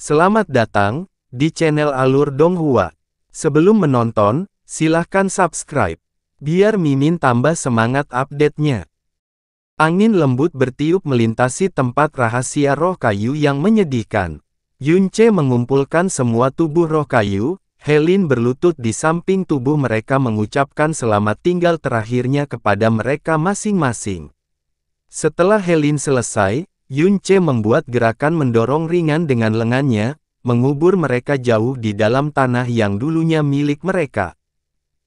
Selamat datang di channel Alur Donghua. Sebelum menonton, silahkan subscribe, biar Mimin tambah semangat update-nya. Angin lembut bertiup melintasi tempat rahasia roh kayu yang menyedihkan. Yunce mengumpulkan semua tubuh roh kayu. Helin berlutut di samping tubuh mereka mengucapkan selamat tinggal terakhirnya kepada mereka masing-masing. Setelah Helin selesai, Yunce membuat gerakan mendorong ringan dengan lengannya, mengubur mereka jauh di dalam tanah yang dulunya milik mereka.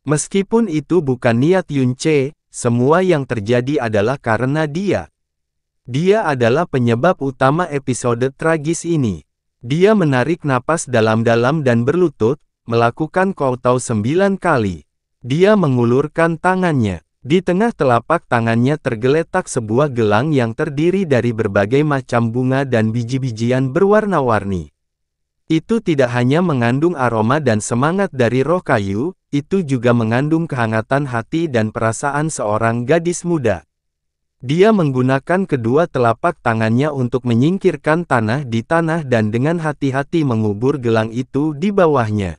Meskipun itu bukan niat Yunce, semua yang terjadi adalah karena dia. Dia adalah penyebab utama episode tragis ini. Dia menarik napas dalam-dalam dan berlutut, melakukan kowtow 9 kali. Dia mengulurkan tangannya. Di tengah telapak tangannya tergeletak sebuah gelang yang terdiri dari berbagai macam bunga dan biji-bijian berwarna-warni. Itu tidak hanya mengandung aroma dan semangat dari roh kayu, itu juga mengandung kehangatan hati dan perasaan seorang gadis muda. Dia menggunakan kedua telapak tangannya untuk menyingkirkan tanah di tanah dan dengan hati-hati mengubur gelang itu di bawahnya.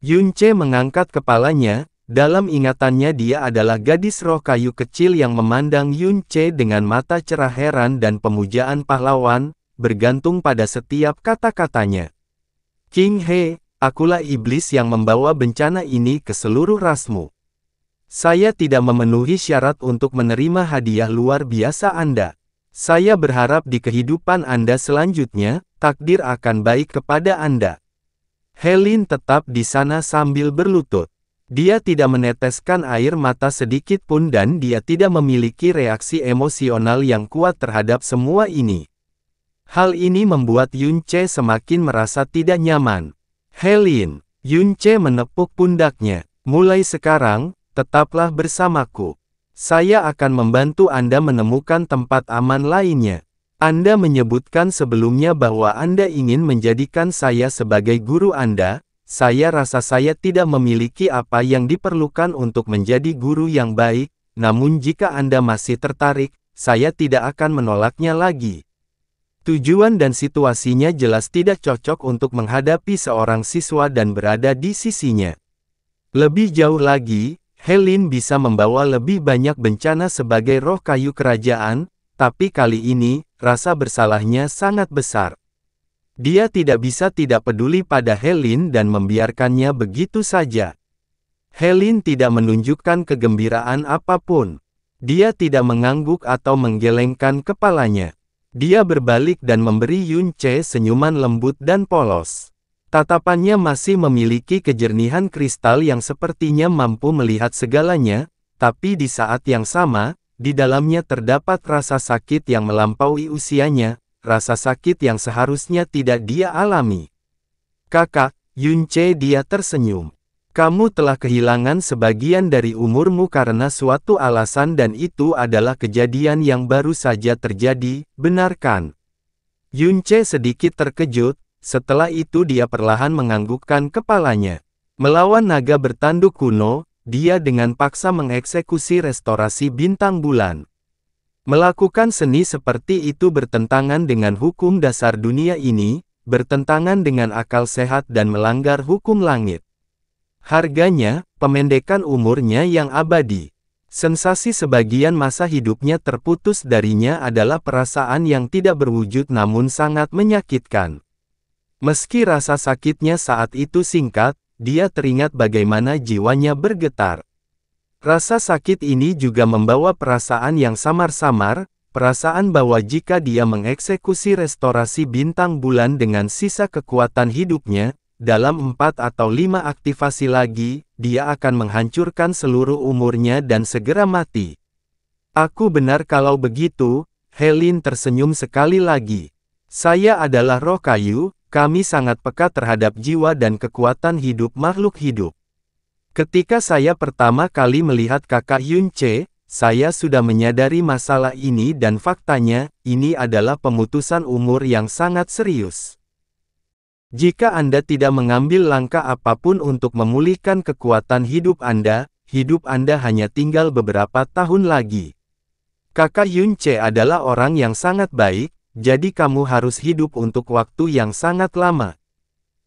Yunce mengangkat kepalanya. Dalam ingatannya dia adalah gadis roh kayu kecil yang memandang Yunce dengan mata cerah heran dan pemujaan pahlawan, bergantung pada setiap kata-katanya. King He, akulah iblis yang membawa bencana ini ke seluruh rasmu. Saya tidak memenuhi syarat untuk menerima hadiah luar biasa Anda. Saya berharap di kehidupan Anda selanjutnya, takdir akan baik kepada Anda. Helin tetap di sana sambil berlutut. Dia tidak meneteskan air mata sedikit pun dan dia tidak memiliki reaksi emosional yang kuat terhadap semua ini. Hal ini membuat Yunce semakin merasa tidak nyaman. Helin, Yunce menepuk pundaknya. Mulai sekarang, tetaplah bersamaku. Saya akan membantu Anda menemukan tempat aman lainnya. Anda menyebutkan sebelumnya bahwa Anda ingin menjadikan saya sebagai guru Anda. Saya rasa saya tidak memiliki apa yang diperlukan untuk menjadi guru yang baik, namun jika Anda masih tertarik, saya tidak akan menolaknya lagi. Tujuan dan situasinya jelas tidak cocok untuk menghadapi seorang siswa dan berada di sisinya. Lebih jauh lagi, Helin bisa membawa lebih banyak bencana sebagai roh kayu kerajaan, tapi kali ini, rasa bersalahnya sangat besar. Dia tidak bisa tidak peduli pada Helin dan membiarkannya begitu saja. Helin tidak menunjukkan kegembiraan apapun. Dia tidak mengangguk atau menggelengkan kepalanya. Dia berbalik dan memberi Yunce senyuman lembut dan polos. Tatapannya masih memiliki kejernihan kristal yang sepertinya mampu melihat segalanya, tapi di saat yang sama, di dalamnya terdapat rasa sakit yang melampaui usianya. Rasa sakit yang seharusnya tidak dia alami. Kakak, Yunce, dia tersenyum. Kamu telah kehilangan sebagian dari umurmu karena suatu alasan dan itu adalah kejadian yang baru saja terjadi, benar kan? Yunce sedikit terkejut, setelah itu dia perlahan menganggukkan kepalanya. Melawan naga bertanduk kuno, dia dengan paksa mengeksekusi restorasi bintang bulan. Melakukan seni seperti itu bertentangan dengan hukum dasar dunia ini, bertentangan dengan akal sehat dan melanggar hukum langit. Harganya, pemendekan umurnya yang abadi. Sensasi sebagian masa hidupnya terputus darinya adalah perasaan yang tidak berwujud namun sangat menyakitkan. Meski rasa sakitnya saat itu singkat, dia teringat bagaimana jiwanya bergetar. Rasa sakit ini juga membawa perasaan yang samar-samar, perasaan bahwa jika dia mengeksekusi restorasi bintang bulan dengan sisa kekuatan hidupnya, dalam 4 atau 5 aktivasi lagi, dia akan menghancurkan seluruh umurnya dan segera mati. Aku benar kalau begitu, Helin tersenyum sekali lagi. Saya adalah roh kayu, kami sangat peka terhadap jiwa dan kekuatan hidup makhluk hidup. Ketika saya pertama kali melihat kakak Yunce, saya sudah menyadari masalah ini dan faktanya, ini adalah pemutusan umur yang sangat serius. Jika Anda tidak mengambil langkah apapun untuk memulihkan kekuatan hidup Anda hanya tinggal beberapa tahun lagi. Kakak Yunce adalah orang yang sangat baik, jadi kamu harus hidup untuk waktu yang sangat lama.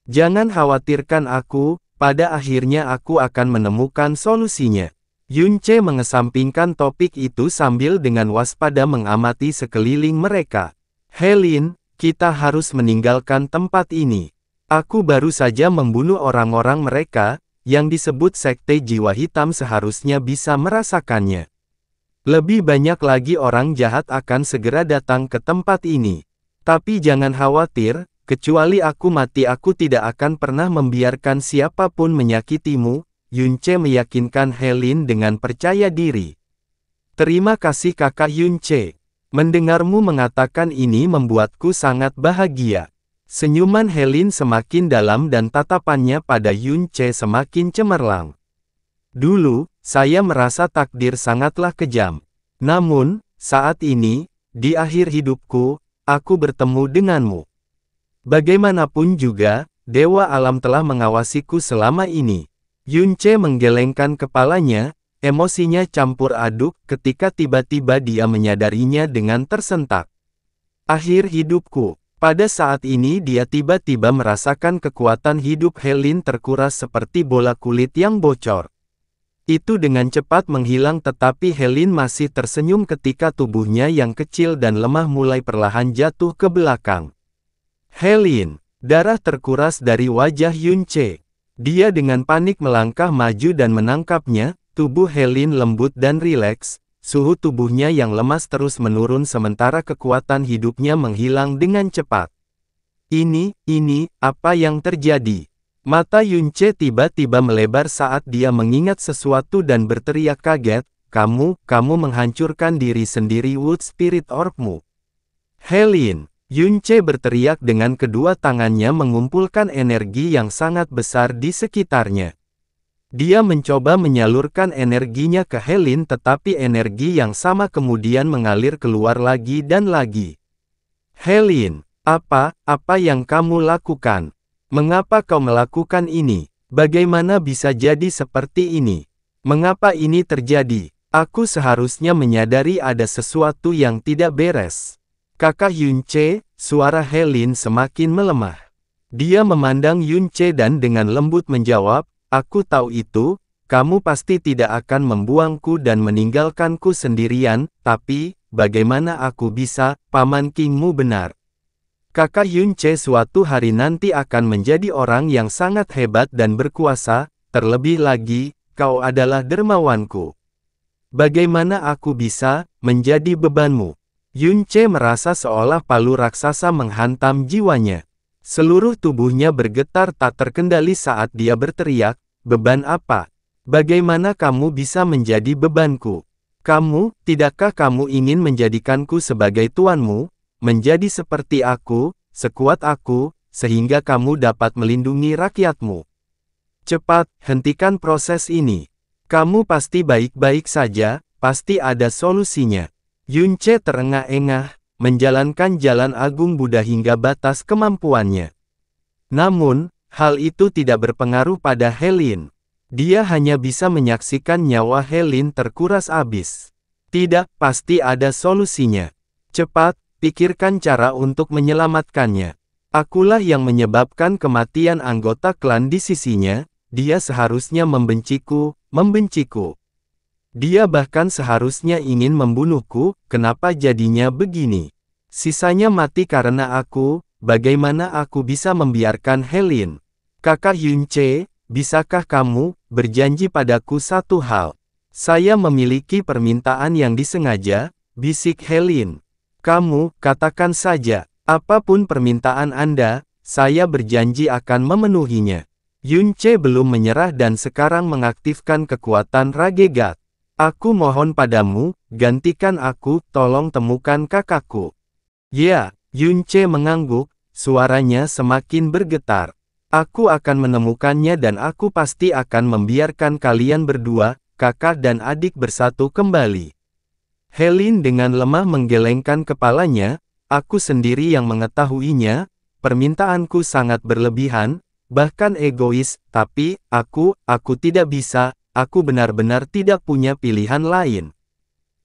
Jangan khawatirkan aku, pada akhirnya aku akan menemukan solusinya. Yunce mengesampingkan topik itu sambil dengan waspada mengamati sekeliling mereka. Helin, kita harus meninggalkan tempat ini. Aku baru saja membunuh orang-orang mereka, yang disebut Sekte Jiwa Hitam seharusnya bisa merasakannya. Lebih banyak lagi orang jahat akan segera datang ke tempat ini. Tapi jangan khawatir, kecuali aku mati aku tidak akan pernah membiarkan siapapun menyakitimu. Yunce meyakinkan Helin dengan percaya diri. Terima kasih kakak Yunce. Mendengarmu mengatakan ini membuatku sangat bahagia. Senyuman Helin semakin dalam dan tatapannya pada Yunce semakin cemerlang. Dulu, saya merasa takdir sangatlah kejam. Namun, saat ini, di akhir hidupku, aku bertemu denganmu. Bagaimanapun juga, Dewa Alam telah mengawasiku selama ini. Yunce menggelengkan kepalanya, emosinya campur aduk ketika tiba-tiba dia menyadarinya dengan tersentak. Akhir hidupku. Pada saat ini dia tiba-tiba merasakan kekuatan hidup Helin terkuras seperti bola kulit yang bocor. Itu dengan cepat menghilang tetapi Helin masih tersenyum ketika tubuhnya yang kecil dan lemah mulai perlahan jatuh ke belakang. Helin, darah terkuras dari wajah Yunce. Dia dengan panik melangkah maju dan menangkapnya, tubuh Helin lembut dan rileks, suhu tubuhnya yang lemas terus menurun sementara kekuatan hidupnya menghilang dengan cepat. Ini, apa yang terjadi? Mata Yunce tiba-tiba melebar saat dia mengingat sesuatu dan berteriak kaget, kamu menghancurkan diri sendiri Wood Spirit Orb-mu. Helin. Yunce berteriak dengan kedua tangannya mengumpulkan energi yang sangat besar di sekitarnya. Dia mencoba menyalurkan energinya ke Helin tetapi energi yang sama kemudian mengalir keluar lagi dan lagi. Helin, apa yang kamu lakukan? Mengapa kau melakukan ini? Bagaimana bisa jadi seperti ini? Mengapa ini terjadi? Aku seharusnya menyadari ada sesuatu yang tidak beres. Kakak Yunce, suara Helin semakin melemah. Dia memandang Yunce dan dengan lembut menjawab, aku tahu itu, kamu pasti tidak akan membuangku dan meninggalkanku sendirian, tapi, bagaimana aku bisa, Paman Kingmu benar. Kakak Yunce suatu hari nanti akan menjadi orang yang sangat hebat dan berkuasa, terlebih lagi, kau adalah dermawanku. Bagaimana aku bisa menjadi bebanmu? Yunce merasa seolah palu raksasa menghantam jiwanya. Seluruh tubuhnya bergetar tak terkendali saat dia berteriak, beban apa? Bagaimana kamu bisa menjadi bebanku? Tidakkah kamu ingin menjadikanku sebagai tuanmu? Menjadi seperti aku, sekuat aku, sehingga kamu dapat melindungi rakyatmu. Cepat, hentikan proses ini. Kamu pasti baik-baik saja, pasti ada solusinya. Yunce terengah-engah, menjalankan jalan agung Buddha hingga batas kemampuannya. Namun, hal itu tidak berpengaruh pada Helin. Dia hanya bisa menyaksikan nyawa Helin terkuras habis. Tidak, pasti ada solusinya. Cepat, pikirkan cara untuk menyelamatkannya. Akulah yang menyebabkan kematian anggota klan di sisinya, dia seharusnya membenciku. Dia bahkan seharusnya ingin membunuhku, kenapa jadinya begini? Sisanya mati karena aku, bagaimana aku bisa membiarkan Helin? Kakak Yunce, bisakah kamu berjanji padaku satu hal? Saya memiliki permintaan yang disengaja, bisik Helin. Kamu, katakan saja, apapun permintaan Anda, saya berjanji akan memenuhinya. Yunce belum menyerah dan sekarang mengaktifkan kekuatan Ragegat. Aku mohon padamu, gantikan aku, tolong temukan kakakku. Ya, Yunce mengangguk, suaranya semakin bergetar. Aku akan menemukannya dan aku pasti akan membiarkan kalian berdua, kakak dan adik bersatu kembali. Helin dengan lemah menggelengkan kepalanya, aku sendiri yang mengetahuinya, permintaanku sangat berlebihan, bahkan egois, tapi, aku tidak bisa. Aku benar-benar tidak punya pilihan lain.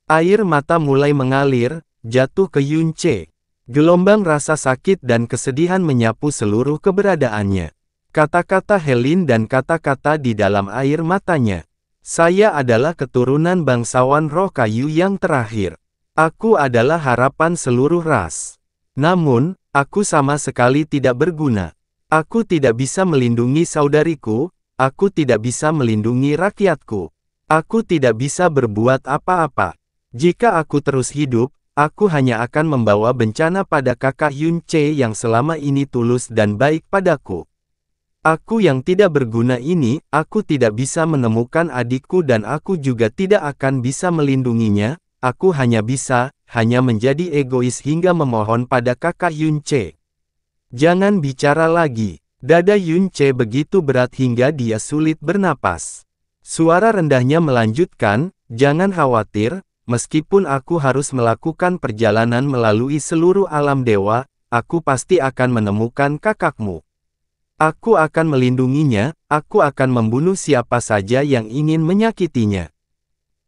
Air mata mulai mengalir, jatuh ke Yunce. Gelombang rasa sakit dan kesedihan menyapu seluruh keberadaannya. Kata-kata Helin dan kata-kata di dalam air matanya. Saya adalah keturunan bangsawan roh kayu yang terakhir. Aku adalah harapan seluruh ras. Namun, aku sama sekali tidak berguna. Aku tidak bisa melindungi saudariku, aku tidak bisa melindungi rakyatku. Aku tidak bisa berbuat apa-apa. Jika aku terus hidup, aku hanya akan membawa bencana pada kakak Yunce yang selama ini tulus dan baik padaku. Aku yang tidak berguna ini, aku tidak bisa menemukan adikku dan aku juga tidak akan bisa melindunginya, aku hanya menjadi egois hingga memohon pada kakak Yunce. Jangan bicara lagi. Dada Yunce begitu berat hingga dia sulit bernapas. Suara rendahnya melanjutkan, jangan khawatir, meskipun aku harus melakukan perjalanan melalui seluruh alam dewa, aku pasti akan menemukan kakakmu. Aku akan melindunginya, aku akan membunuh siapa saja yang ingin menyakitinya.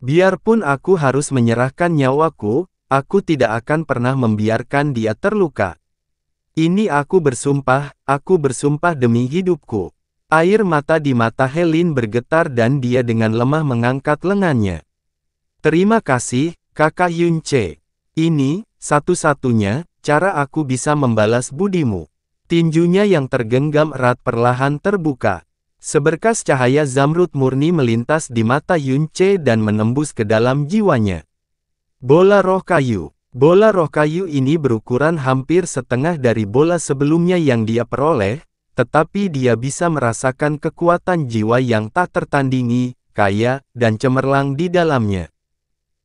Biarpun aku harus menyerahkan nyawaku, aku tidak akan pernah membiarkan dia terluka. Ini aku bersumpah demi hidupku. Air mata di mata Helin bergetar dan dia dengan lemah mengangkat lengannya. Terima kasih, kakak Yunce. Ini, satu-satunya, cara aku bisa membalas budimu. Tinjunya yang tergenggam erat perlahan terbuka. Seberkas cahaya zamrud murni melintas di mata Yunce dan menembus ke dalam jiwanya. Bola roh kayu. Bola roh kayu ini berukuran hampir setengah dari bola sebelumnya yang dia peroleh, tetapi dia bisa merasakan kekuatan jiwa yang tak tertandingi, kaya, dan cemerlang di dalamnya.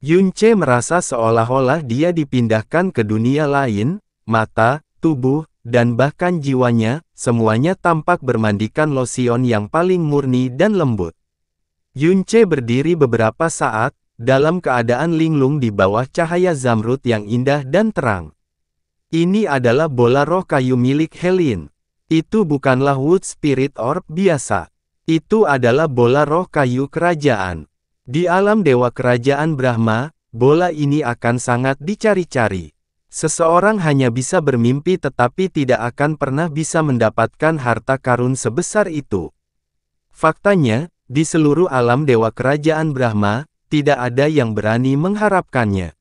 Yunce merasa seolah-olah dia dipindahkan ke dunia lain, mata, tubuh, dan bahkan jiwanya, semuanya tampak bermandikan losion yang paling murni dan lembut. Yunce berdiri beberapa saat, dalam keadaan linglung di bawah cahaya zamrud yang indah dan terang. Ini adalah bola roh kayu milik Helin. Itu bukanlah Wood Spirit Orb biasa. Itu adalah bola roh kayu kerajaan. Di alam dewa kerajaan Brahma, bola ini akan sangat dicari-cari. Seseorang hanya bisa bermimpi tetapi tidak akan pernah bisa mendapatkan harta karun sebesar itu. Faktanya, di seluruh alam dewa kerajaan Brahma, tidak ada yang berani mengharapkannya.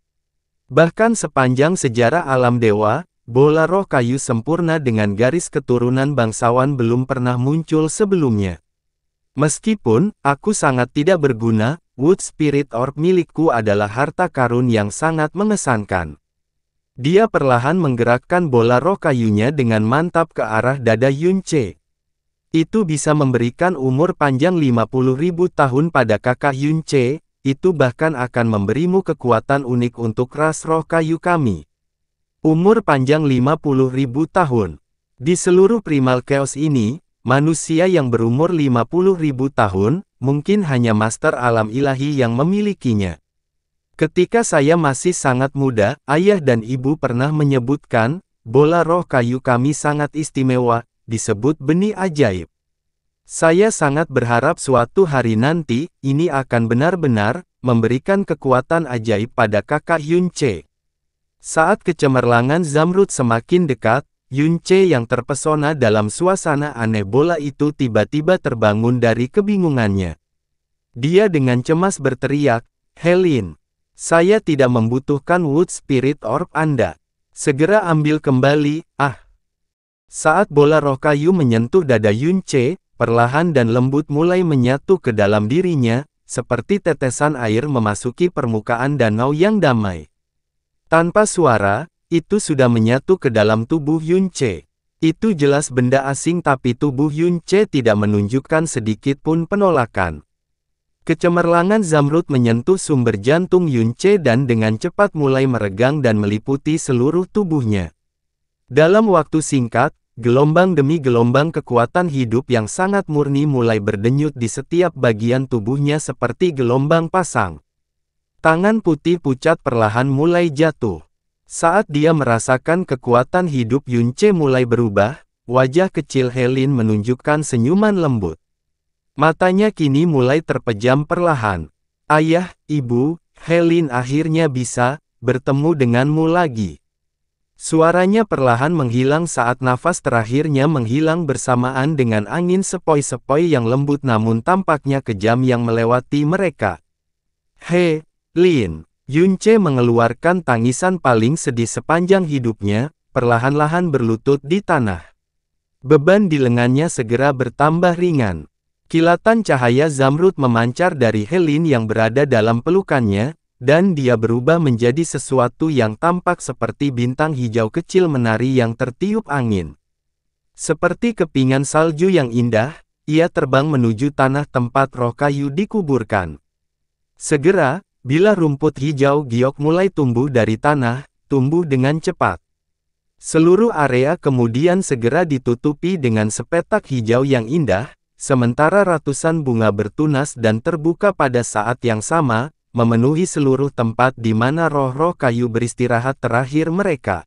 Bahkan sepanjang sejarah alam dewa, bola roh kayu sempurna dengan garis keturunan bangsawan belum pernah muncul sebelumnya. Meskipun aku sangat tidak berguna, Wood Spirit Orb milikku adalah harta karun yang sangat mengesankan. Dia perlahan menggerakkan bola roh kayunya dengan mantap ke arah dada Yunce. Itu bisa memberikan umur panjang 50.000 tahun pada kakak Yunce, itu bahkan akan memberimu kekuatan unik untuk ras roh kayu kami. Umur panjang 50.000 tahun. Di seluruh primal chaos ini, manusia yang berumur 50.000 tahun, mungkin hanya master alam ilahi yang memilikinya. Ketika saya masih sangat muda, ayah dan ibu pernah menyebutkan, bola roh kayu kami sangat istimewa, disebut benih ajaib. Saya sangat berharap suatu hari nanti, ini akan benar-benar, memberikan kekuatan ajaib pada kakak Yunce. Saat kecemerlangan zamrud semakin dekat, Yunce yang terpesona dalam suasana aneh bola itu tiba-tiba terbangun dari kebingungannya. Dia dengan cemas berteriak, Helin, saya tidak membutuhkan Wood Spirit Orb Anda. Segera ambil kembali, Saat bola roh kayu menyentuh dada Yunce, perlahan dan lembut mulai menyatu ke dalam dirinya, seperti tetesan air memasuki permukaan danau yang damai. Tanpa suara, itu sudah menyatu ke dalam tubuh Yunce. Itu jelas benda asing tapi tubuh Yunce tidak menunjukkan sedikit pun penolakan. Kecemerlangan zamrud menyentuh sumber jantung Yunce dan dengan cepat mulai meregang dan meliputi seluruh tubuhnya. Dalam waktu singkat, gelombang demi gelombang kekuatan hidup yang sangat murni mulai berdenyut di setiap bagian tubuhnya seperti gelombang pasang. Tangan putih pucat perlahan mulai jatuh. Saat dia merasakan kekuatan hidup Yunce mulai berubah, wajah kecil Helin menunjukkan senyuman lembut. Matanya kini mulai terpejam perlahan. Ayah, ibu, Helin akhirnya bisa bertemu denganmu lagi. Suaranya perlahan menghilang saat nafas terakhirnya menghilang bersamaan dengan angin sepoi-sepoi yang lembut namun tampaknya kejam yang melewati mereka. He, Lin. Yunce mengeluarkan tangisan paling sedih sepanjang hidupnya, perlahan-lahan berlutut di tanah. Beban di lengannya segera bertambah ringan. Kilatan cahaya zamrud memancar dari Helin yang berada dalam pelukannya, dan dia berubah menjadi sesuatu yang tampak seperti bintang hijau kecil menari yang tertiup angin. Seperti kepingan salju yang indah, ia terbang menuju tanah tempat roh kayu dikuburkan. Segera, bila rumput hijau giok mulai tumbuh dari tanah, tumbuh dengan cepat. Seluruh area kemudian segera ditutupi dengan sepetak hijau yang indah, sementara ratusan bunga bertunas dan terbuka pada saat yang sama, memenuhi seluruh tempat di mana roh-roh kayu beristirahat terakhir mereka.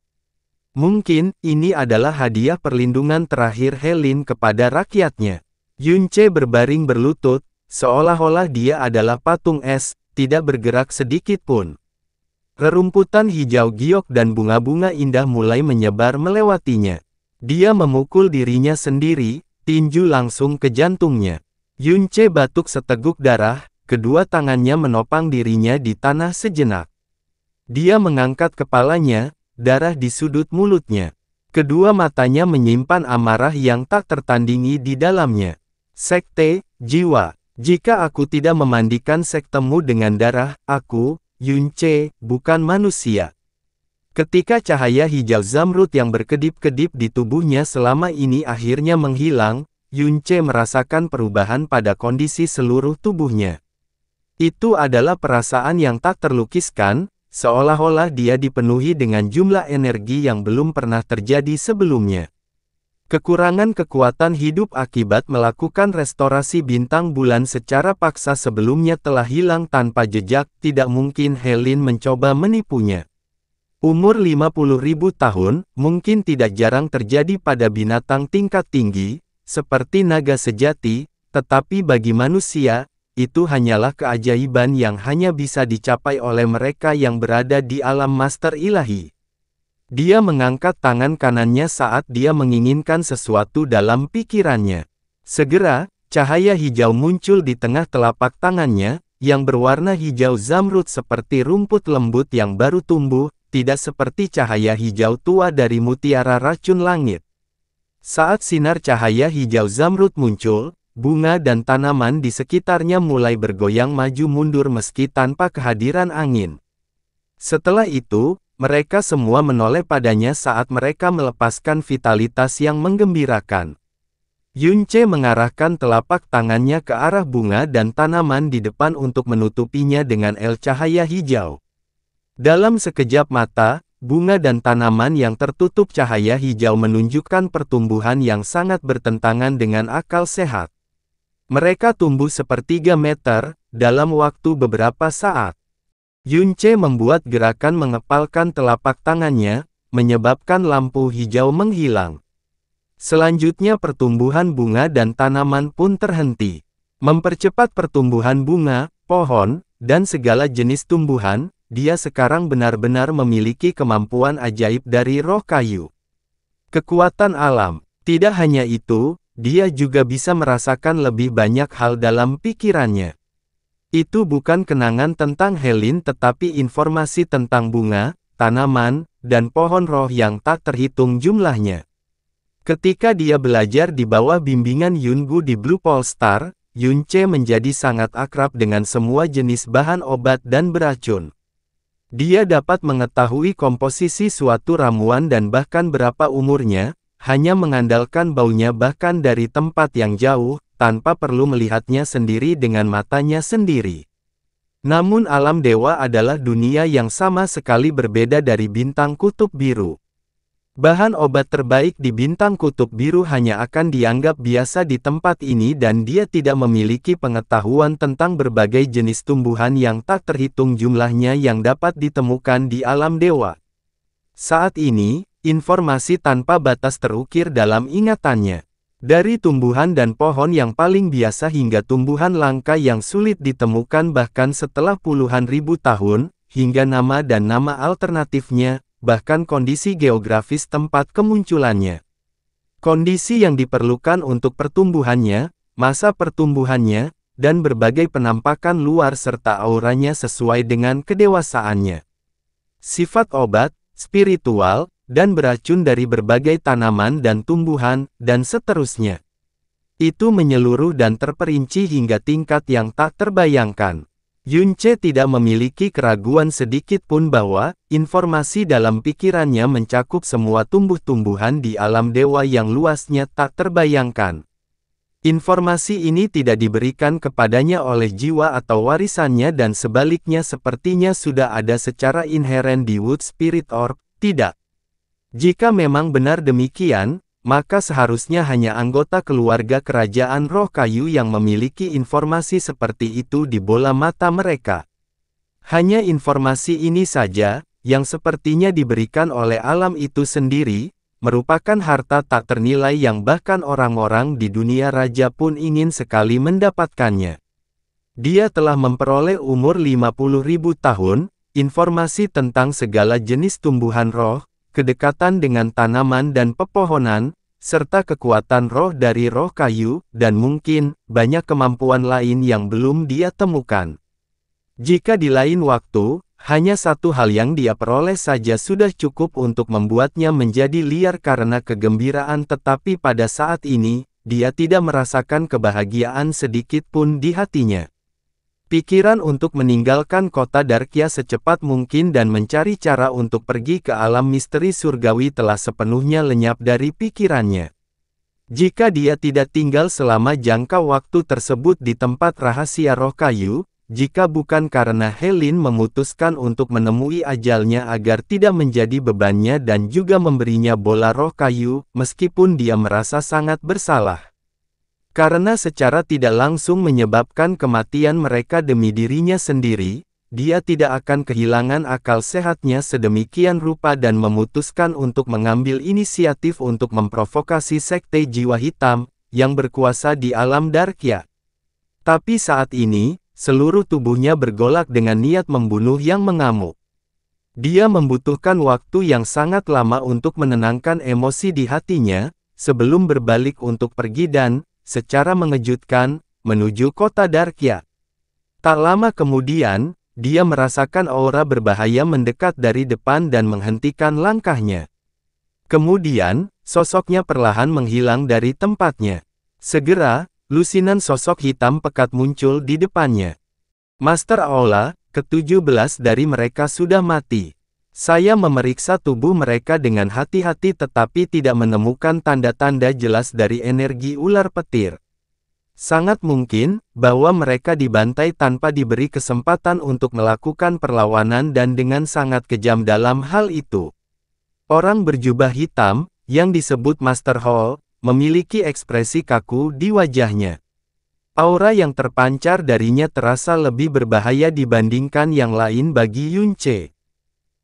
Mungkin, ini adalah hadiah perlindungan terakhir Helin kepada rakyatnya. Yunce berbaring berlutut, seolah-olah dia adalah patung es, tidak bergerak sedikit pun. Rerumputan hijau giok dan bunga-bunga indah mulai menyebar melewatinya. Dia memukul dirinya sendiri, tinju langsung ke jantungnya. Yunce batuk seteguk darah, kedua tangannya menopang dirinya di tanah sejenak. Dia mengangkat kepalanya, darah di sudut mulutnya. Kedua matanya menyimpan amarah yang tak tertandingi di dalamnya. Sekte, jiwa. Jika aku tidak memandikan sektemu dengan darah, aku, Yunce, bukan manusia. Ketika cahaya hijau zamrud yang berkedip-kedip di tubuhnya selama ini akhirnya menghilang, Yunce merasakan perubahan pada kondisi seluruh tubuhnya. Itu adalah perasaan yang tak terlukiskan, seolah-olah dia dipenuhi dengan jumlah energi yang belum pernah terjadi sebelumnya. Kekurangan kekuatan hidup akibat melakukan restorasi bintang bulan secara paksa sebelumnya telah hilang tanpa jejak, tidak mungkin Helin mencoba menipunya. Umur 50.000 tahun, mungkin tidak jarang terjadi pada binatang tingkat tinggi, seperti naga sejati, tetapi bagi manusia, itu hanyalah keajaiban yang hanya bisa dicapai oleh mereka yang berada di alam master ilahi. Dia mengangkat tangan kanannya saat dia menginginkan sesuatu dalam pikirannya. Segera, cahaya hijau muncul di tengah telapak tangannya, yang berwarna hijau zamrud seperti rumput lembut yang baru tumbuh, tidak seperti cahaya hijau tua dari mutiara racun langit. Saat sinar cahaya hijau zamrud muncul, bunga dan tanaman di sekitarnya mulai bergoyang maju mundur meski tanpa kehadiran angin. Setelah itu, mereka semua menoleh padanya saat mereka melepaskan vitalitas yang menggembirakan. Yunce mengarahkan telapak tangannya ke arah bunga dan tanaman di depan untuk menutupinya dengan cahaya hijau. Dalam sekejap mata, bunga dan tanaman yang tertutup cahaya hijau menunjukkan pertumbuhan yang sangat bertentangan dengan akal sehat. Mereka tumbuh sepertiga meter, dalam waktu beberapa saat. Yunce membuat gerakan mengepalkan telapak tangannya, menyebabkan lampu hijau menghilang. Selanjutnya pertumbuhan bunga dan tanaman pun terhenti. Mempercepat pertumbuhan bunga, pohon, dan segala jenis tumbuhan, dia sekarang benar-benar memiliki kemampuan ajaib dari roh kayu. Kekuatan alam. Tidak hanya itu, dia juga bisa merasakan lebih banyak hal dalam pikirannya. Itu bukan kenangan tentang Helin tetapi informasi tentang bunga, tanaman, dan pohon roh yang tak terhitung jumlahnya. Ketika dia belajar di bawah bimbingan Yungu di Blue Pole Star, Yunce menjadi sangat akrab dengan semua jenis bahan obat dan beracun. Dia dapat mengetahui komposisi suatu ramuan dan bahkan berapa umurnya, hanya mengandalkan baunya bahkan dari tempat yang jauh, tanpa perlu melihatnya sendiri dengan matanya sendiri. Namun alam dewa adalah dunia yang sama sekali berbeda dari bintang kutub biru. Bahan obat terbaik di bintang kutub biru hanya akan dianggap biasa di tempat ini dan dia tidak memiliki pengetahuan tentang berbagai jenis tumbuhan yang tak terhitung jumlahnya yang dapat ditemukan di alam dewa. Saat ini, informasi tanpa batas terukir dalam ingatannya. Dari tumbuhan dan pohon yang paling biasa hingga tumbuhan langka yang sulit ditemukan bahkan setelah puluhan ribu tahun, hingga nama dan nama alternatifnya, bahkan kondisi geografis tempat kemunculannya. Kondisi yang diperlukan untuk pertumbuhannya, masa pertumbuhannya, dan berbagai penampakan luar serta auranya sesuai dengan kedewasaannya. Sifat obat, spiritual, dan beracun dari berbagai tanaman dan tumbuhan, dan seterusnya. Itu menyeluruh dan terperinci hingga tingkat yang tak terbayangkan. Yunce tidak memiliki keraguan sedikit pun bahwa, informasi dalam pikirannya mencakup semua tumbuh-tumbuhan di alam dewa yang luasnya tak terbayangkan. Informasi ini tidak diberikan kepadanya oleh jiwa atau warisannya dan sebaliknya sepertinya sudah ada secara inheren di Wood Spirit Orb, tidak. Jika memang benar demikian, maka seharusnya hanya anggota keluarga kerajaan roh kayu yang memiliki informasi seperti itu di bola mata mereka. Hanya informasi ini saja, yang sepertinya diberikan oleh alam itu sendiri, merupakan harta tak ternilai yang bahkan orang-orang di dunia raja pun ingin sekali mendapatkannya. Dia telah memperoleh umur 50.000 tahun, informasi tentang segala jenis tumbuhan roh, kedekatan dengan tanaman dan pepohonan, serta kekuatan roh dari roh kayu, dan mungkin, banyak kemampuan lain yang belum dia temukan. Jika di lain waktu, hanya satu hal yang dia peroleh saja sudah cukup untuk membuatnya menjadi liar karena kegembiraan tetapi pada saat ini, dia tidak merasakan kebahagiaan sedikit pun di hatinya. Pikiran untuk meninggalkan kota Darkia secepat mungkin dan mencari cara untuk pergi ke alam misteri surgawi telah sepenuhnya lenyap dari pikirannya. Jika dia tidak tinggal selama jangka waktu tersebut di tempat rahasia roh kayu, jika bukan karena Helin memutuskan untuk menemui ajalnya agar tidak menjadi bebannya dan juga memberinya bola roh kayu, meskipun dia merasa sangat bersalah. Karena secara tidak langsung menyebabkan kematian mereka demi dirinya sendiri, dia tidak akan kehilangan akal sehatnya sedemikian rupa dan memutuskan untuk mengambil inisiatif untuk memprovokasi sekte jiwa hitam, yang berkuasa di alam Darkia. Tapi saat ini, seluruh tubuhnya bergolak dengan niat membunuh yang mengamuk. Dia membutuhkan waktu yang sangat lama untuk menenangkan emosi di hatinya, sebelum berbalik untuk pergi dan, secara mengejutkan, menuju kota Darkia. Tak lama kemudian, dia merasakan aura berbahaya mendekat dari depan dan menghentikan langkahnya. Kemudian, sosoknya perlahan menghilang dari tempatnya. Segera, lusinan sosok hitam pekat muncul di depannya. Master Aula, ke-17 dari mereka sudah mati. Saya memeriksa tubuh mereka dengan hati-hati tetapi tidak menemukan tanda-tanda jelas dari energi ular petir. Sangat mungkin, bahwa mereka dibantai tanpa diberi kesempatan untuk melakukan perlawanan dan dengan sangat kejam dalam hal itu. Orang berjubah hitam, yang disebut Master Hall, memiliki ekspresi kaku di wajahnya. Aura yang terpancar darinya terasa lebih berbahaya dibandingkan yang lain bagi Yunce.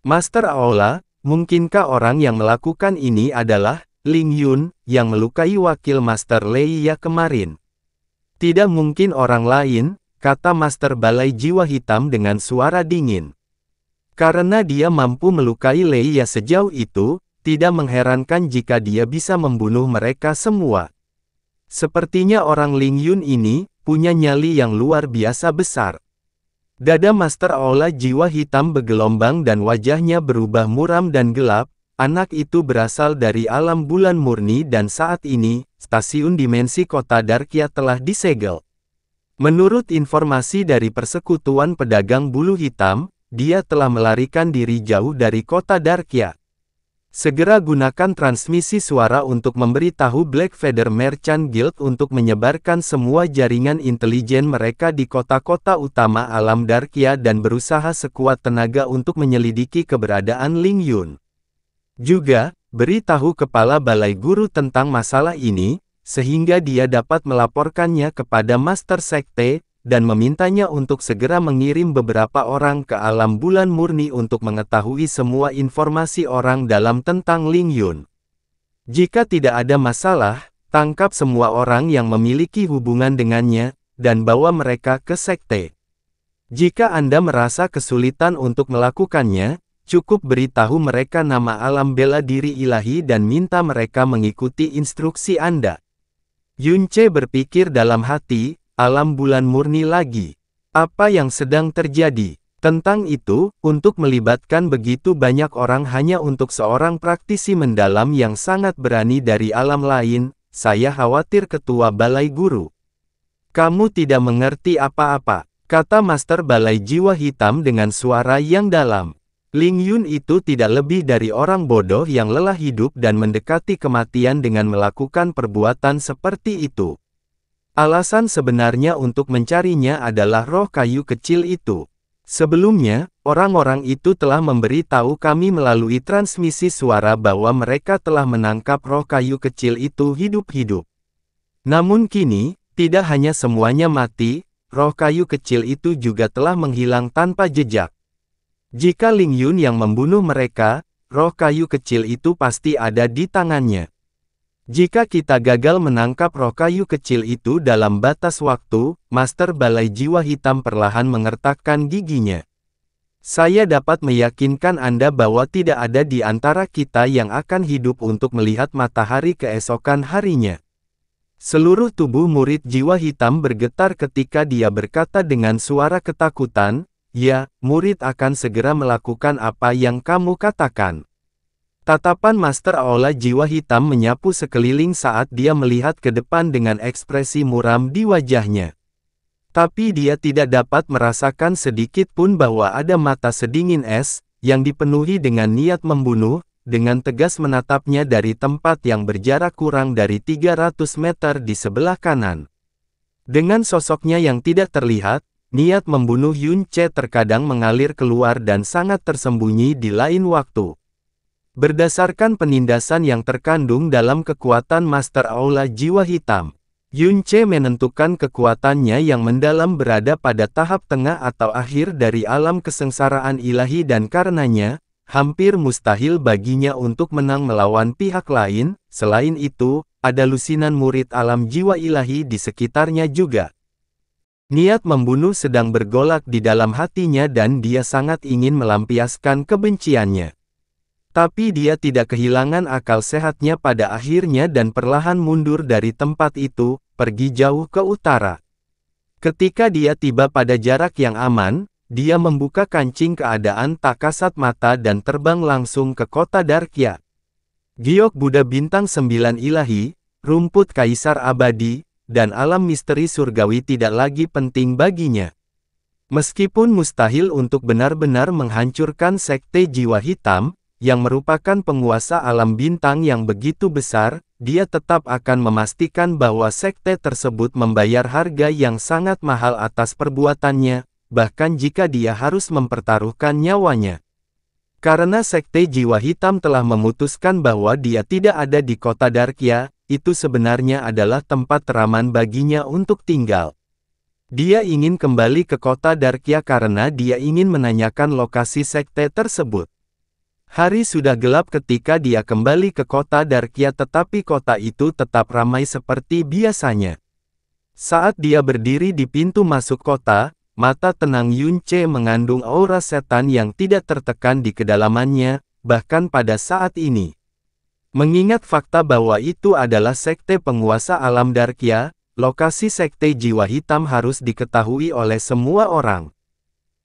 Master Aula, mungkinkah orang yang melakukan ini adalah Ling Yun, yang melukai wakil Master Leia kemarin? Tidak mungkin orang lain, kata Master Balai Jiwa Hitam dengan suara dingin. Karena dia mampu melukai Leia sejauh itu, tidak mengherankan jika dia bisa membunuh mereka semua. Sepertinya orang Ling Yun ini, punya nyali yang luar biasa besar. Dada Master Aula Jiwa Hitam bergelombang dan wajahnya berubah muram dan gelap. Anak itu berasal dari alam bulan murni dan saat ini, stasiun dimensi kota Darkia telah disegel. Menurut informasi dari persekutuan pedagang bulu hitam, dia telah melarikan diri jauh dari kota Darkia. Segera gunakan transmisi suara untuk memberitahu Black Feather Merchant Guild untuk menyebarkan semua jaringan intelijen mereka di kota-kota utama alam Darkia dan berusaha sekuat tenaga untuk menyelidiki keberadaan Ling Yun. Juga, beritahu kepala balai guru tentang masalah ini, sehingga dia dapat melaporkannya kepada Master Sekte, dan memintanya untuk segera mengirim beberapa orang ke alam bulan murni untuk mengetahui semua informasi orang dalam tentang Ling Yun. Jika tidak ada masalah, tangkap semua orang yang memiliki hubungan dengannya, dan bawa mereka ke sekte. Jika Anda merasa kesulitan untuk melakukannya, Cukup beritahu mereka nama alam bela diri ilahi dan minta mereka mengikuti instruksi Anda. Yunce berpikir dalam hati, alam bulan murni lagi. Apa yang sedang terjadi? Tentang itu, untuk melibatkan begitu banyak orang hanya untuk seorang praktisi mendalam yang sangat berani dari alam lain, saya khawatir ketua balai guru. Kamu tidak mengerti apa-apa, kata Master Balai Jiwa Hitam dengan suara yang dalam. Ling Yun itu tidak lebih dari orang bodoh yang lelah hidup dan mendekati kematian dengan melakukan perbuatan seperti itu. Alasan sebenarnya untuk mencarinya adalah roh kayu kecil itu. Sebelumnya, orang-orang itu telah memberi tahu kami melalui transmisi suara bahwa mereka telah menangkap roh kayu kecil itu hidup-hidup. Namun kini, tidak hanya semuanya mati, roh kayu kecil itu juga telah menghilang tanpa jejak. Jika Ling Yun yang membunuh mereka, roh kayu kecil itu pasti ada di tangannya. Jika kita gagal menangkap roh kayu kecil itu dalam batas waktu, Master Balai Jiwa Hitam perlahan mengertakkan giginya. Saya dapat meyakinkan Anda bahwa tidak ada di antara kita yang akan hidup untuk melihat matahari keesokan harinya. Seluruh tubuh murid Jiwa Hitam bergetar ketika dia berkata dengan suara ketakutan, "Ya, murid akan segera melakukan apa yang kamu katakan." Tatapan Master Aula Jiwa Hitam menyapu sekeliling saat dia melihat ke depan dengan ekspresi muram di wajahnya. Tapi dia tidak dapat merasakan sedikit pun bahwa ada mata sedingin es, yang dipenuhi dengan niat membunuh, dengan tegas menatapnya dari tempat yang berjarak kurang dari 300 meter di sebelah kanan. Dengan sosoknya yang tidak terlihat, niat membunuh Yunce terkadang mengalir keluar dan sangat tersembunyi di lain waktu. Berdasarkan penindasan yang terkandung dalam kekuatan Master Aula Jiwa Hitam, Yunce menentukan kekuatannya yang mendalam berada pada tahap tengah atau akhir dari alam kesengsaraan ilahi dan karenanya, hampir mustahil baginya untuk menang melawan pihak lain. Selain itu, ada lusinan murid alam jiwa ilahi di sekitarnya juga. Niat membunuh sedang bergolak di dalam hatinya dan dia sangat ingin melampiaskan kebenciannya. Tapi dia tidak kehilangan akal sehatnya pada akhirnya dan perlahan mundur dari tempat itu, pergi jauh ke utara. Ketika dia tiba pada jarak yang aman, dia membuka kancing keadaan tak kasat mata dan terbang langsung ke kota Darkya. Giok Buddha Bintang 9 Ilahi, rumput kaisar abadi, dan alam misteri surgawi tidak lagi penting baginya. Meskipun mustahil untuk benar-benar menghancurkan sekte jiwa hitam, yang merupakan penguasa alam bintang yang begitu besar, dia tetap akan memastikan bahwa sekte tersebut membayar harga yang sangat mahal atas perbuatannya, bahkan jika dia harus mempertaruhkan nyawanya. Karena sekte jiwa hitam telah memutuskan bahwa dia tidak ada di kota Darkya, itu sebenarnya adalah tempat teraman baginya untuk tinggal. Dia ingin kembali ke kota Darkya karena dia ingin menanyakan lokasi sekte tersebut. Hari sudah gelap ketika dia kembali ke kota Darkya tetapi kota itu tetap ramai seperti biasanya. Saat dia berdiri di pintu masuk kota, mata tenang Yunce mengandung aura setan yang tidak tertekan di kedalamannya, bahkan pada saat ini. Mengingat fakta bahwa itu adalah sekte penguasa alam Darkya, lokasi sekte jiwa hitam harus diketahui oleh semua orang.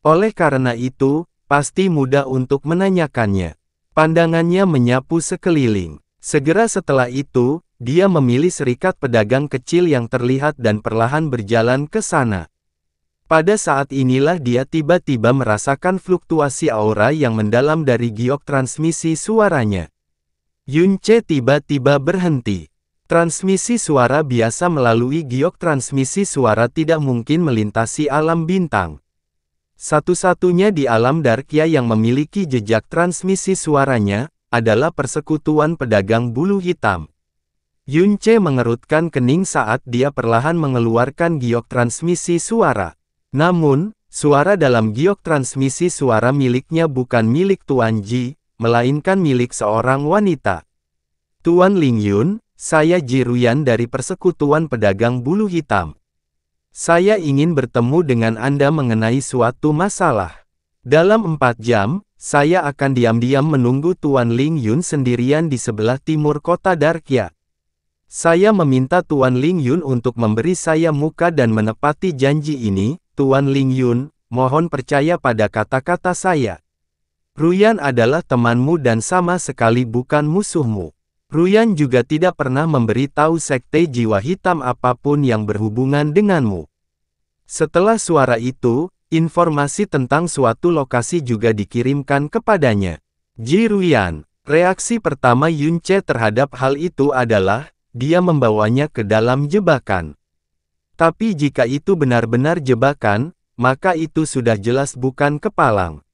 Oleh karena itu, pasti mudah untuk menanyakannya. Pandangannya menyapu sekeliling. Segera setelah itu, dia memilih serikat pedagang kecil yang terlihat dan perlahan berjalan ke sana. Pada saat inilah dia tiba-tiba merasakan fluktuasi aura yang mendalam dari giok transmisi suaranya. Yunce tiba-tiba berhenti. Transmisi suara biasa melalui giok transmisi suara tidak mungkin melintasi alam bintang. Satu-satunya di alam Darkya yang memiliki jejak transmisi suaranya, adalah persekutuan pedagang bulu hitam. Yunce mengerutkan kening saat dia perlahan mengeluarkan giok transmisi suara. Namun, suara dalam giok transmisi suara miliknya bukan milik Tuan Ji, melainkan milik seorang wanita. Tuan Ling Yun, saya Ji Ruyan dari Persekutuan Pedagang Bulu Hitam. Saya ingin bertemu dengan Anda mengenai suatu masalah. Dalam 4 jam, saya akan diam-diam menunggu Tuan Ling Yun sendirian di sebelah timur kota Darkya. Saya meminta Tuan Ling Yun untuk memberi saya muka dan menepati janji ini. Tuan Ling Yun, mohon percaya pada kata-kata saya. Ruyan adalah temanmu dan sama sekali bukan musuhmu. Ruyan juga tidak pernah memberi tahu sekte jiwa hitam apapun yang berhubungan denganmu. Setelah suara itu, informasi tentang suatu lokasi juga dikirimkan kepadanya. Ji Ruyan, reaksi pertama Yun Ce terhadap hal itu adalah, dia membawanya ke dalam jebakan. Tapi jika itu benar-benar jebakan, maka itu sudah jelas bukan kepalang.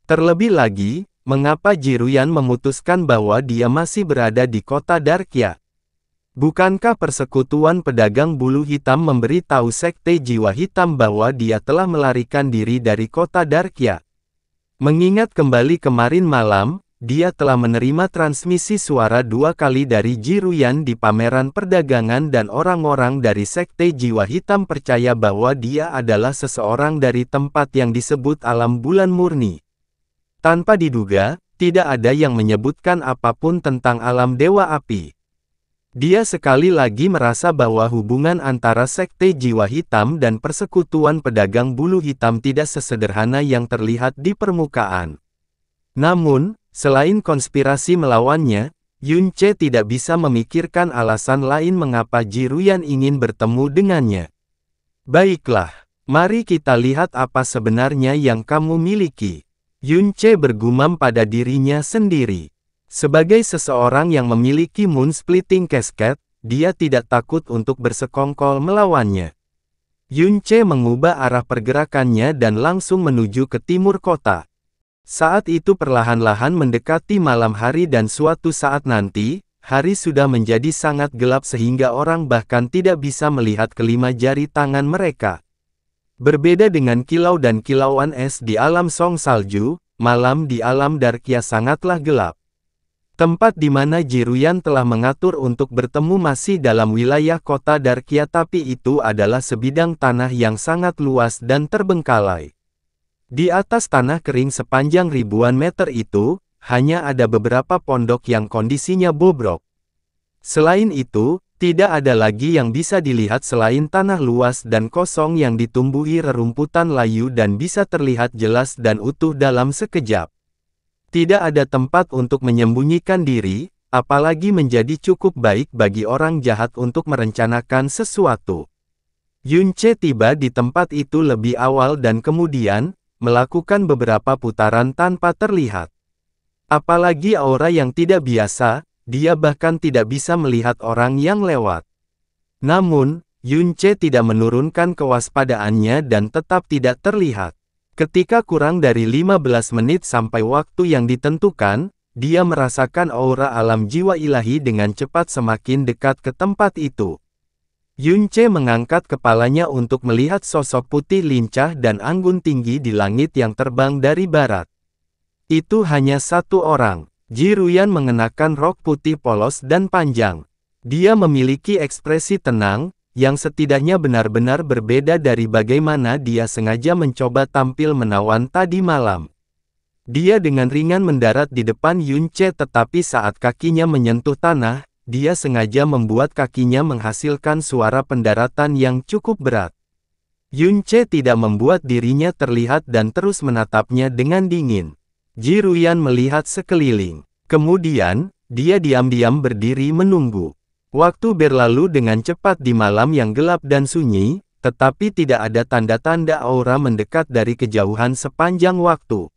Terlebih lagi, mengapa Ji Ruyan memutuskan bahwa dia masih berada di kota Darkya? Bukankah persekutuan pedagang bulu hitam memberi tahu sekte jiwa hitam bahwa dia telah melarikan diri dari kota Darkya? Mengingat kembali kemarin malam, dia telah menerima transmisi suara 2 kali dari Ji Ruyan di pameran perdagangan dan orang-orang dari sekte jiwa hitam percaya bahwa dia adalah seseorang dari tempat yang disebut alam bulan murni. Tanpa diduga, tidak ada yang menyebutkan apapun tentang alam dewa api. Dia sekali lagi merasa bahwa hubungan antara sekte jiwa hitam dan persekutuan pedagang bulu hitam tidak sesederhana yang terlihat di permukaan. Namun, selain konspirasi melawannya, Yun Ce tidak bisa memikirkan alasan lain mengapa Ji Ruyan ingin bertemu dengannya. Baiklah, mari kita lihat apa sebenarnya yang kamu miliki. Yun Ce bergumam pada dirinya sendiri. Sebagai seseorang yang memiliki Moon Splitting Cascade, dia tidak takut untuk bersekongkol melawannya. Yun Ce mengubah arah pergerakannya dan langsung menuju ke timur kota. Saat itu perlahan-lahan mendekati malam hari dan suatu saat nanti, hari sudah menjadi sangat gelap sehingga orang bahkan tidak bisa melihat kelima jari tangan mereka. Berbeda dengan kilau dan kilauan es di alam Song Salju, malam di alam Darkya sangatlah gelap. Tempat di mana Ji Ruyan telah mengatur untuk bertemu masih dalam wilayah kota Darkya, tapi itu adalah sebidang tanah yang sangat luas dan terbengkalai. Di atas tanah kering sepanjang ribuan meter itu, hanya ada beberapa pondok yang kondisinya bobrok. Selain itu, tidak ada lagi yang bisa dilihat selain tanah luas dan kosong yang ditumbuhi rerumputan layu dan bisa terlihat jelas dan utuh dalam sekejap. Tidak ada tempat untuk menyembunyikan diri, apalagi menjadi cukup baik bagi orang jahat untuk merencanakan sesuatu. Yun Ce tiba di tempat itu lebih awal dan kemudian melakukan beberapa putaran tanpa terlihat. Apalagi aura yang tidak biasa, dia bahkan tidak bisa melihat orang yang lewat. Namun, Yun Ce tidak menurunkan kewaspadaannya dan tetap tidak terlihat. Ketika kurang dari 15 menit sampai waktu yang ditentukan, dia merasakan aura alam jiwa ilahi dengan cepat semakin dekat ke tempat itu. Yun Ce mengangkat kepalanya untuk melihat sosok putih lincah dan anggun tinggi di langit yang terbang dari barat. Itu hanya satu orang. Ji Ruyan mengenakan rok putih polos dan panjang. Dia memiliki ekspresi tenang, yang setidaknya benar-benar berbeda dari bagaimana dia sengaja mencoba tampil menawan tadi malam. Dia dengan ringan mendarat di depan Yun Ce, tetapi saat kakinya menyentuh tanah, dia sengaja membuat kakinya menghasilkan suara pendaratan yang cukup berat. Yun Ce tidak membuat dirinya terlihat dan terus menatapnya dengan dingin. Ji Ruyan melihat sekeliling. Kemudian, dia diam-diam berdiri menunggu. Waktu berlalu dengan cepat di malam yang gelap dan sunyi, tetapi tidak ada tanda-tanda aura mendekat dari kejauhan sepanjang waktu.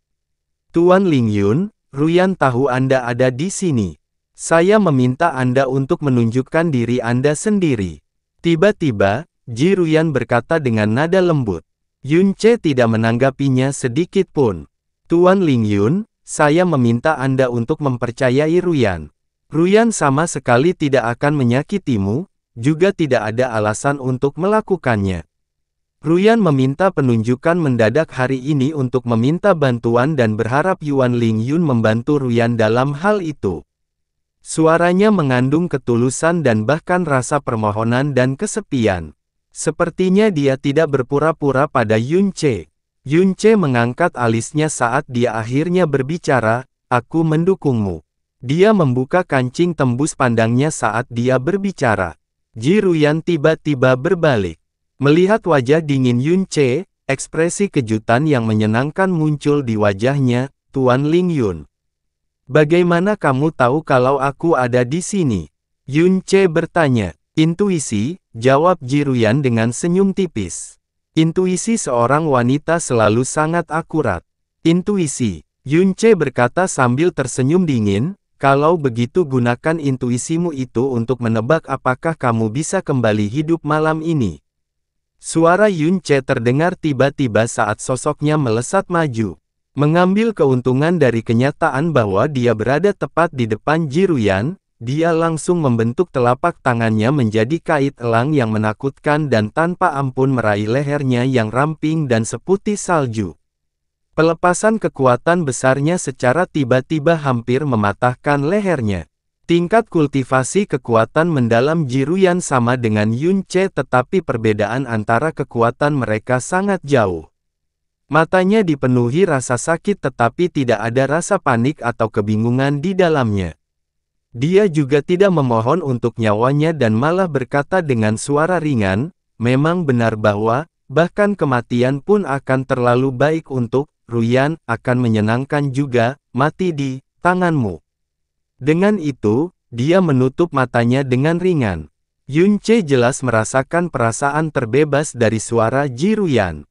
Tuan Ling Yun, Ruyan tahu Anda ada di sini. Saya meminta Anda untuk menunjukkan diri Anda sendiri. Tiba-tiba, Ji Ruyan berkata dengan nada lembut. Yun Ce tidak menanggapinya sedikit pun. Tuan Ling Yun, saya meminta Anda untuk mempercayai Ruyan. Ruyan sama sekali tidak akan menyakitimu, juga tidak ada alasan untuk melakukannya. Ruyan meminta penunjukan mendadak hari ini untuk meminta bantuan dan berharap Yuan Ling Yun membantu Ruyan dalam hal itu. Suaranya mengandung ketulusan dan bahkan rasa permohonan dan kesepian. Sepertinya dia tidak berpura-pura pada Yun Ce. Yun Che mengangkat alisnya saat dia akhirnya berbicara, aku mendukungmu. Dia membuka kancing tembus pandangnya saat dia berbicara. Ji Ruyan tiba-tiba berbalik. Melihat wajah dingin Yun Che, ekspresi kejutan yang menyenangkan muncul di wajahnya, Tuan Ling Yun. Bagaimana kamu tahu kalau aku ada di sini? Yun Che bertanya. Intuisi, jawab Ji Ruyan dengan senyum tipis. Intuisi seorang wanita selalu sangat akurat. Intuisi, Yun Che berkata sambil tersenyum dingin, kalau begitu gunakan intuisimu itu untuk menebak apakah kamu bisa kembali hidup malam ini. Suara Yun Che terdengar tiba-tiba saat sosoknya melesat maju. Mengambil keuntungan dari kenyataan bahwa dia berada tepat di depan Ji Ruyan, dia langsung membentuk telapak tangannya menjadi kait elang yang menakutkan dan tanpa ampun meraih lehernya yang ramping dan seputih salju. Pelepasan kekuatan besarnya secara tiba-tiba hampir mematahkan lehernya. Tingkat kultivasi kekuatan mendalam Ji Ruyan sama dengan Yun Che tetapi perbedaan antara kekuatan mereka sangat jauh. Matanya dipenuhi rasa sakit tetapi tidak ada rasa panik atau kebingungan di dalamnya. Dia juga tidak memohon untuk nyawanya dan malah berkata dengan suara ringan, memang benar bahwa, bahkan kematian pun akan terlalu baik untuk, Ruyan, akan menyenangkan juga, mati di tanganmu. Dengan itu, dia menutup matanya dengan ringan. Yun Che jelas merasakan perasaan terbebas dari suara Ji Ruyan.